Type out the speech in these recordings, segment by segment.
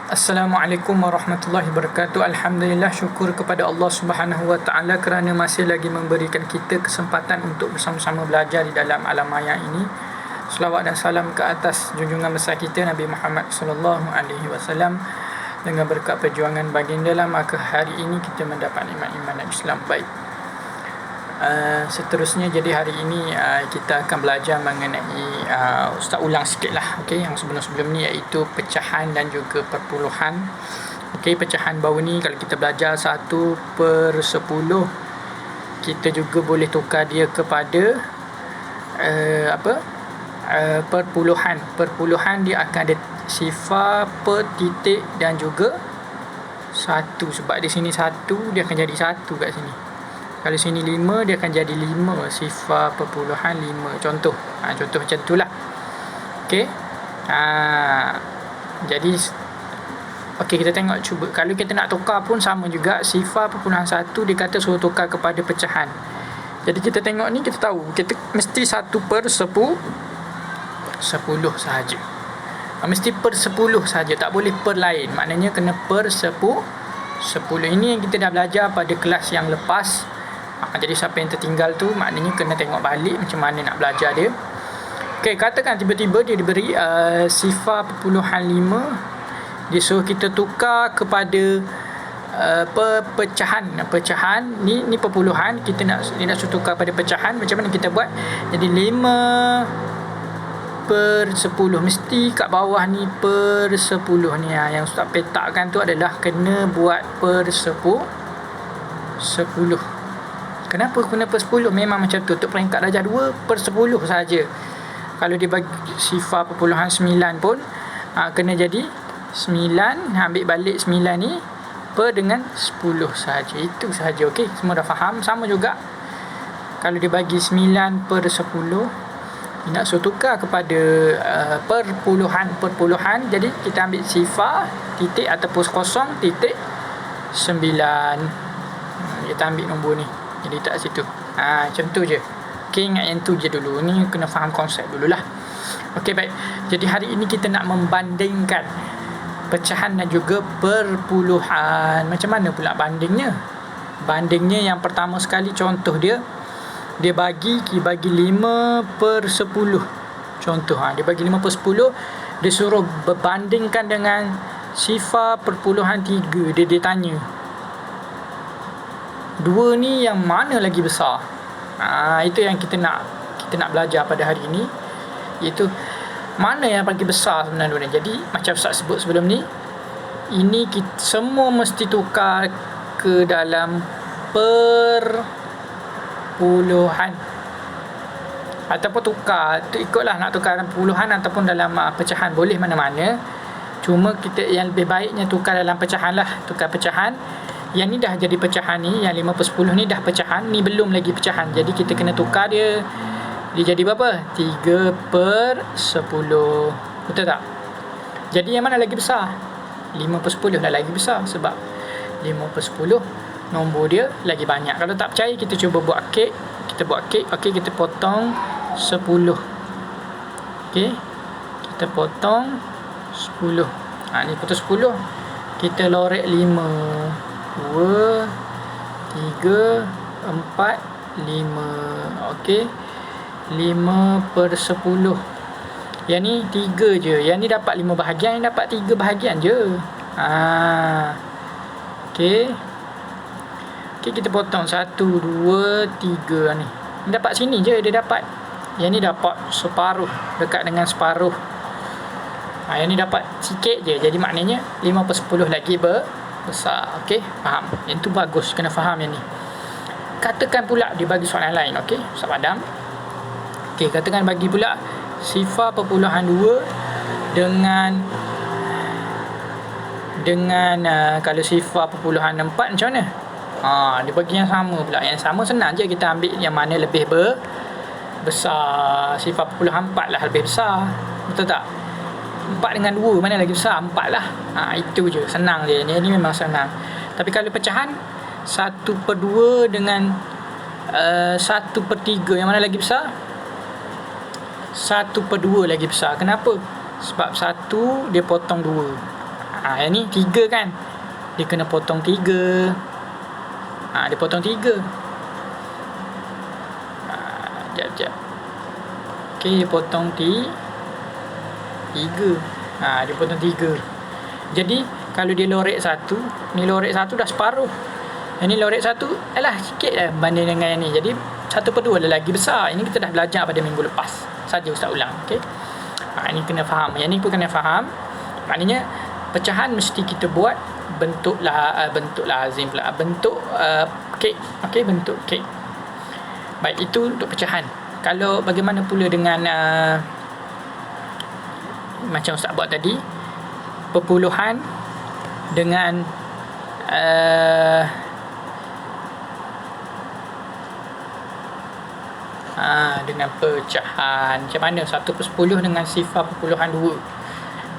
Assalamualaikum warahmatullahi wabarakatuh. Alhamdulillah, syukur kepada Allah Subhanahu wa taala kerana masih lagi memberikan kita kesempatan untuk bersama-sama belajar di dalam alam maya ini. Selawat dan salam ke atas junjungan besar kita Nabi Muhammad sallallahu alaihi wasallam. Dengan berkat perjuangan baginda lah, maka hari ini kita mendapat nikmat iman dan Islam. Baik. Seterusnya, jadi hari ini kita akan belajar mengenai Ustaz ulang sikit lah, okay, yang sebelum-sebelum ni, iaitu pecahan dan juga perpuluhan. Okay, pecahan bawah ni kalau kita belajar 1/10, kita juga boleh tukar dia kepada perpuluhan. Perpuluhan dia akan ada sifar, per, titik dan juga satu. Sebab di sini satu, dia akan jadi satu kat sini. Kalau sini 5, dia akan jadi 5. Sifar perpuluhan 5. Contoh. Contoh macam tu lah. Okey. Jadi kita tengok, cuba. Kalau kita nak tukar pun sama juga. Sifar perpuluhan 1, dia kata suruh tukar kepada pecahan. Jadi kita tengok ni, kita tahu kita mesti 1/10 sahaja. Mesti per 10 saja, tak boleh per lain. Maknanya kena per 10. Ini yang kita dah belajar pada kelas yang lepas. Jadi siapa yang tertinggal tu, maknanya kena tengok balik macam mana nak belajar dia. Okey, katakan tiba-tiba dia diberi sifar perpuluhan 5. Dia suruh kita tukar kepada pecahan ni perpuluhan, dia nak suruh tukar pada pecahan. Macam mana kita buat? Jadi 5/10, mesti kat bawah ni per 10 ni, yang Ustaz petakkan tu adalah kena buat per 10. Kenapa kena per 10? Memang macam tu, untuk peringkat darjah 2 per 10 saja. Kalau dia bagi sifar perpuluhan 9 pun kena jadi 9, ambil balik 9 ni per dengan 10 saja. Itu saja. Okey, semua dah faham. Sama juga kalau dia bagi 9/10, dia nak suruh tukar kepada perpuluhan. Jadi kita ambil sifar, titik ataupun kosong, titik 9. Kita ambil nombor ni, jadi tak situ. Macam tu je. Okey, ingat yang tu je dulu. Ni kena faham konsep dululah. Okey, baik. Jadi hari ini kita nak membandingkan pecahan dan juga perpuluhan. Macam mana pula bandingnya? Bandingnya yang pertama sekali, contoh dia bagi 5/10. Contoh, dia bagi 5/10, dia suruh berbandingkan dengan sifar perpuluhan 3. Dia tanya, 2 ni yang mana lagi besar? Itu yang kita nak belajar pada hari ini, iaitu mana yang paling besar sebenarnya. Jadi macam Ustaz sebut sebelum ni, ini kita semua mesti tukar ke dalam perpuluhan, ataupun tukar ikutlah, nak tukar dalam puluhan ataupun dalam pecahan, boleh mana-mana. Cuma kita yang lebih baiknya tukar dalam pecahan lah. Tukar pecahan. Yang ni dah jadi pecahan ni, yang 5/10 ni dah pecahan, ni belum lagi pecahan. Jadi kita kena tukar dia. Dia jadi berapa? 3/10. Betul tak? Jadi yang mana lagi besar? 5/10 dah lagi besar, sebab 5/10 nombor dia lagi banyak. Kalau tak percaya, kita cuba buat kek. Okey, kita potong 10. Okey, kita potong 10. Ni potong 10. Kita lorek 5, 2, 3, 4, 5. Okey, 5/10. Yang ni 3 je. Yang ni dapat 5 bahagian, yang dapat 3 bahagian je. Okey, kita potong 1, 2, 3 ni. Ni dapat sini je dia dapat. Yang ni dapat separuh, dekat dengan separuh. Yang ni dapat sikit je. Jadi maknanya 5/10 lagi besar. Okey, faham? Yang tu bagus, kena faham yang ni. Katakan pula dia bagi soalan lain. Okey, Ustaz Adam. Okey, katakan bagi pula sifar perpuluhan 2 dengan kalau sifar perpuluhan 4 macam mana? Dia bagi yang sama pula. Yang sama senang je, kita ambil yang mana lebih besar. Sifar perpuluhan 4 lah lebih besar. Betul tak? 4 dengan 2 mana lagi besar? 4 lah. Itu je, senang je. Ini memang senang. Tapi kalau pecahan 1/2 dengan 1/3, yang mana lagi besar? 1/2 lagi besar. Kenapa? Sebab 1 dia potong 2. Yang ni 3 kan. Dia kena potong 3. Dia potong 3. Sekejap. Okey, dia potong 3. Dia potong 3. Jadi kalau dia lorek 1, ni lorek 1 dah separuh. Yang ni lorek 1 sikit lah banding dengan yang ni. Jadi 1/2 adalah lagi besar. Ini kita dah belajar pada minggu lepas. Saja Ustaz ulang. Okey. Ini kena faham. Yang ni pun kena faham. Maknanya pecahan mesti kita buat bentuk lazim pula. Bentuk kek. Okey, bentuk kek. Baik, itu untuk pecahan. Kalau bagaimana pula dengan macam Ustaz buat tadi, perpuluhan dengan dengan pecahan. Macam mana 1/10 dengan sifar perpuluhan 2.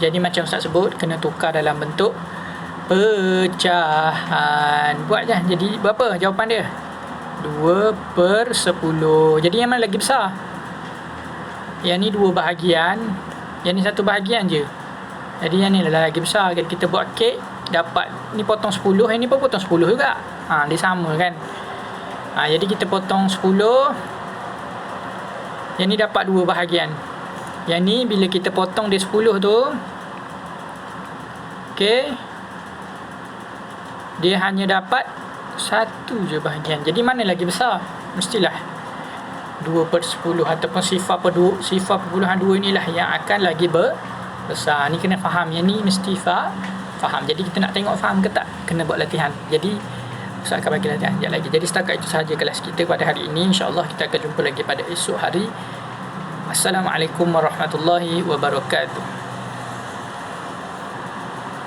Jadi macam Ustaz sebut, kena tukar dalam bentuk pecahan. Buat je. Jadi berapa jawapan dia? 2/10. Jadi yang mana lagi besar? Yang ni 2 bahagian, yang ni 1 bahagian je. Jadi yang ni adalah lagi besar. Jadi kita buat kek, dapat ni potong 10, yang ni pun potong 10 juga. Dia sama kan. Jadi kita potong 10. Yang ni dapat 2 bahagian. Yang ni bila kita potong dia 10 tu, okey, dia hanya dapat 1 je bahagian. Jadi mana lagi besar? Mestilah 2/10 ataupun sifar perpuluhan 2 inilah yang akan lagi besar. Ni kena faham. Yang ni mesti faham. Jadi kita nak tengok faham ke tak, kena buat latihan. Jadi Ustaz akan bagi latihan sekejap lagi. Jadi setakat itu sahaja kelas kita pada hari ini. InsyaAllah kita akan jumpa lagi pada esok hari. Assalamualaikum warahmatullahi wabarakatuh.